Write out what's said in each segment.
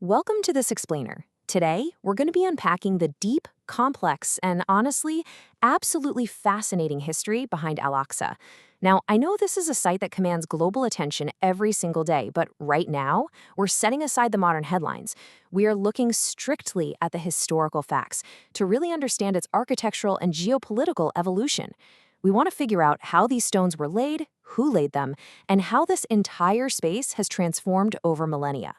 Welcome to This Explainer. Today, we're going to be unpacking the deep, complex, and honestly, absolutely fascinating history behind Al-Aqsa. Now, I know this is a site that commands global attention every single day, but right now, we're setting aside the modern headlines. We are looking strictly at the historical facts to really understand its architectural and geopolitical evolution. We want to figure out how these stones were laid, who laid them, and how this entire space has transformed over millennia.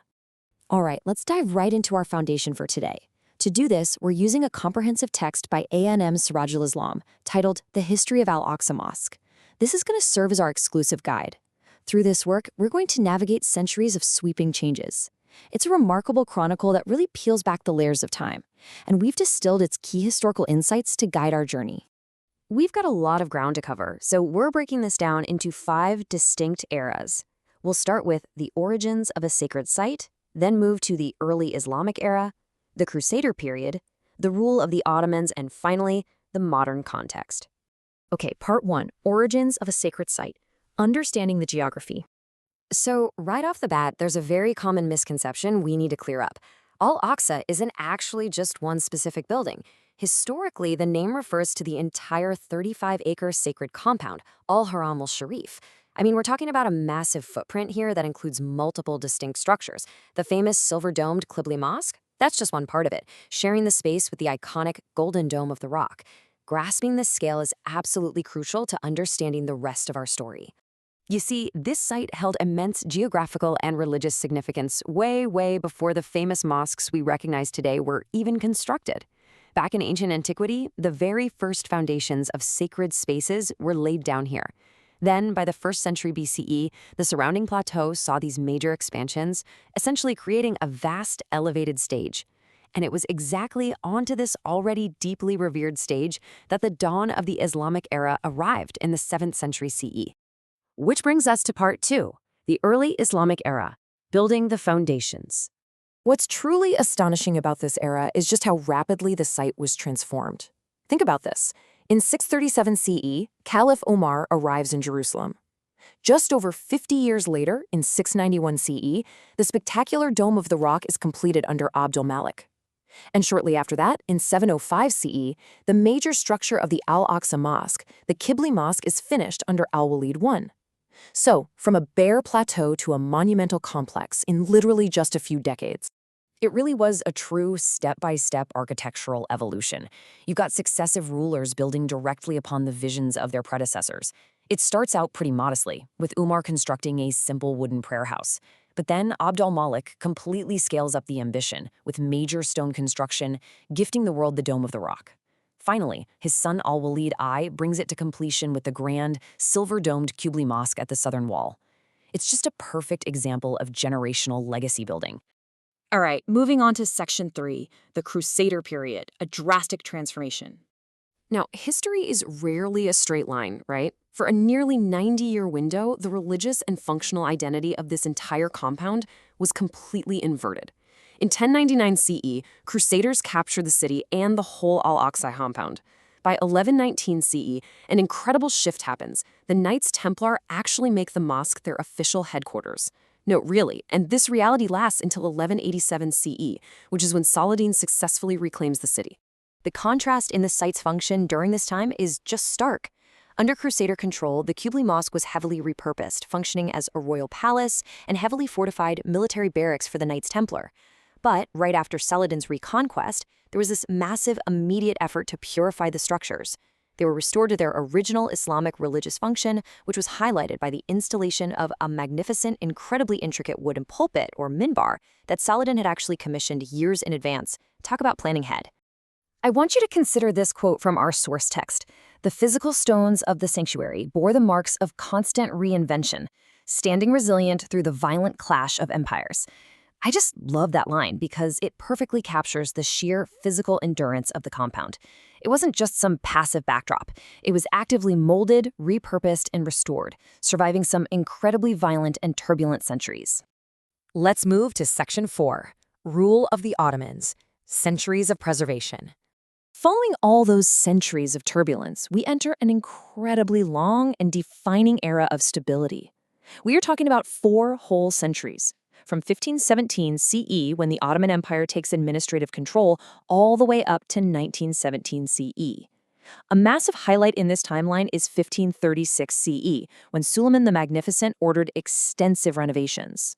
All right, let's dive right into our foundation for today. To do this, we're using a comprehensive text by A.N.M. Sirajul Islam titled The History of Al-Aqsa Mosque. This is going to serve as our exclusive guide. Through this work, we're going to navigate centuries of sweeping changes. It's a remarkable chronicle that really peels back the layers of time, and we've distilled its key historical insights to guide our journey. We've got a lot of ground to cover, so we're breaking this down into 5 distinct eras. We'll start with the origins of a sacred site, then move to the early Islamic era, the Crusader period, the rule of the Ottomans, and finally, the modern context. Okay, part 1, origins of a sacred site, understanding the geography. So, right off the bat, there's a very common misconception we need to clear up. Al-Aqsa isn't actually just one specific building. Historically, the name refers to the entire 35-acre sacred compound, Al-Haram al-Sharif. I mean, we're talking about a massive footprint here that includes multiple distinct structures. The famous silver-domed Qibli Mosque, that's just one part of it, sharing the space with the iconic Golden Dome of the Rock. Grasping this scale is absolutely crucial to understanding the rest of our story. You see, this site held immense geographical and religious significance way before the famous mosques we recognize today were even constructed. Back in ancient antiquity, the very first foundations of sacred spaces were laid down here. Then, by the 1st century BCE, the surrounding plateau saw these major expansions, essentially creating a vast elevated stage. And it was exactly onto this already deeply revered stage that the dawn of the Islamic era arrived in the 7th century CE. Which brings us to part 2, the early Islamic era, building the foundations. What's truly astonishing about this era is just how rapidly the site was transformed. Think about this. In 637 CE, Caliph Omar arrives in Jerusalem. Just over 50 years later, in 691 CE, the spectacular Dome of the Rock is completed under Abd al-Malik. And shortly after that, in 705 CE, the major structure of the Al-Aqsa Mosque, the Qibli Mosque, is finished under Al-Walid I. So, from a bare plateau to a monumental complex in literally just a few decades. It really was a true step-by-step architectural evolution. You've got successive rulers building directly upon the visions of their predecessors. It starts out pretty modestly, with Umar constructing a simple wooden prayer house. But then Abd al-Malik completely scales up the ambition, with major stone construction, gifting the world the Dome of the Rock. Finally, his son Al-Walid I brings it to completion with the grand, silver-domed Qibli Mosque at the southern wall. It's just a perfect example of generational legacy building. All right, moving on to section 3, the Crusader period, a drastic transformation. Now, history is rarely a straight line, right? For a nearly 90-year window, the religious and functional identity of this entire compound was completely inverted. In 1099 CE, Crusaders captured the city and the whole Al-Aqsa compound. By 1119 CE, an incredible shift happens. The Knights Templar actually make the mosque their official headquarters. No, really, and this reality lasts until 1187 CE, which is when Saladin successfully reclaims the city. The contrast in the site's function during this time is just stark. Under Crusader control, the Qibli Mosque was heavily repurposed, functioning as a royal palace and heavily fortified military barracks for the Knights Templar. But right after Saladin's reconquest, there was this massive immediate effort to purify the structures. They were restored to their original Islamic religious function, which was highlighted by the installation of a magnificent, incredibly intricate wooden pulpit, or minbar, that Saladin had actually commissioned years in advance. Talk about planning ahead. I want you to consider this quote from our source text. The physical stones of the sanctuary bore the marks of constant reinvention, standing resilient through the violent clash of empires. I just love that line because it perfectly captures the sheer physical endurance of the compound. It wasn't just some passive backdrop. It was actively molded, repurposed, and restored, surviving some incredibly violent and turbulent centuries. Let's move to section 4, Rule of the Ottomans, Centuries of Preservation. Following all those centuries of turbulence, we enter an incredibly long and defining era of stability. We are talking about 4 whole centuries. from 1517 CE, when the Ottoman Empire takes administrative control, all the way up to 1917 CE. A massive highlight in this timeline is 1536 CE, when Suleiman the Magnificent ordered extensive renovations.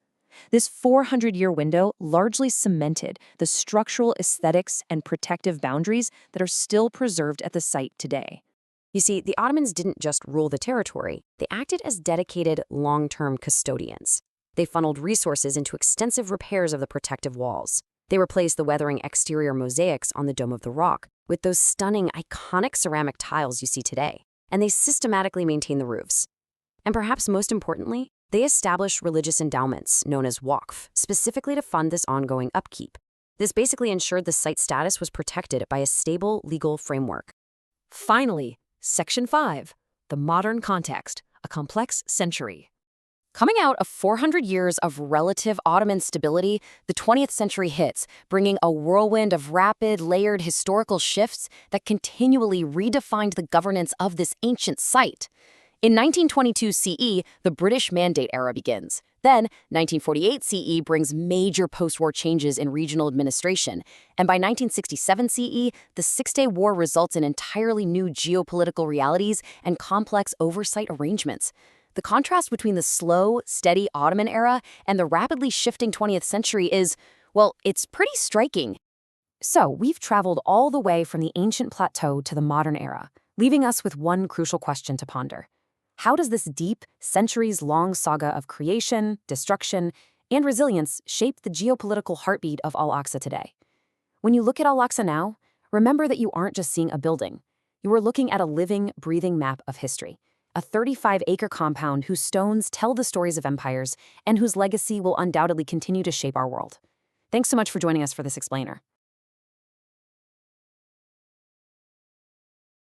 This 400-year window largely cemented the structural aesthetics and protective boundaries that are still preserved at the site today. You see, the Ottomans didn't just rule the territory, they acted as dedicated long-term custodians. They funneled resources into extensive repairs of the protective walls. They replaced the weathering exterior mosaics on the Dome of the Rock with those stunning, iconic ceramic tiles you see today, and they systematically maintained the roofs. And perhaps most importantly, they established religious endowments, known as waqf, specifically to fund this ongoing upkeep. This basically ensured the site's status was protected by a stable legal framework. Finally, Section 5, the modern context, a complex century. Coming out of 400 years of relative Ottoman stability, the 20th century hits, bringing a whirlwind of rapid, layered historical shifts that continually redefined the governance of this ancient site. In 1922 CE, the British Mandate era begins. Then, 1948 CE brings major post-war changes in regional administration. And by 1967 CE, the Six-Day War results in entirely new geopolitical realities and complex oversight arrangements. The contrast between the slow, steady Ottoman era and the rapidly shifting 20th century is, well, it's pretty striking. So, we've traveled all the way from the ancient plateau to the modern era, leaving us with one crucial question to ponder. How does this deep, centuries-long saga of creation, destruction, and resilience shape the geopolitical heartbeat of Al-Aqsa today? When you look at Al-Aqsa now, remember that you aren't just seeing a building. You are looking at a living, breathing map of history, a 35-acre compound whose stones tell the stories of empires and whose legacy will undoubtedly continue to shape our world. Thanks so much for joining us for this explainer.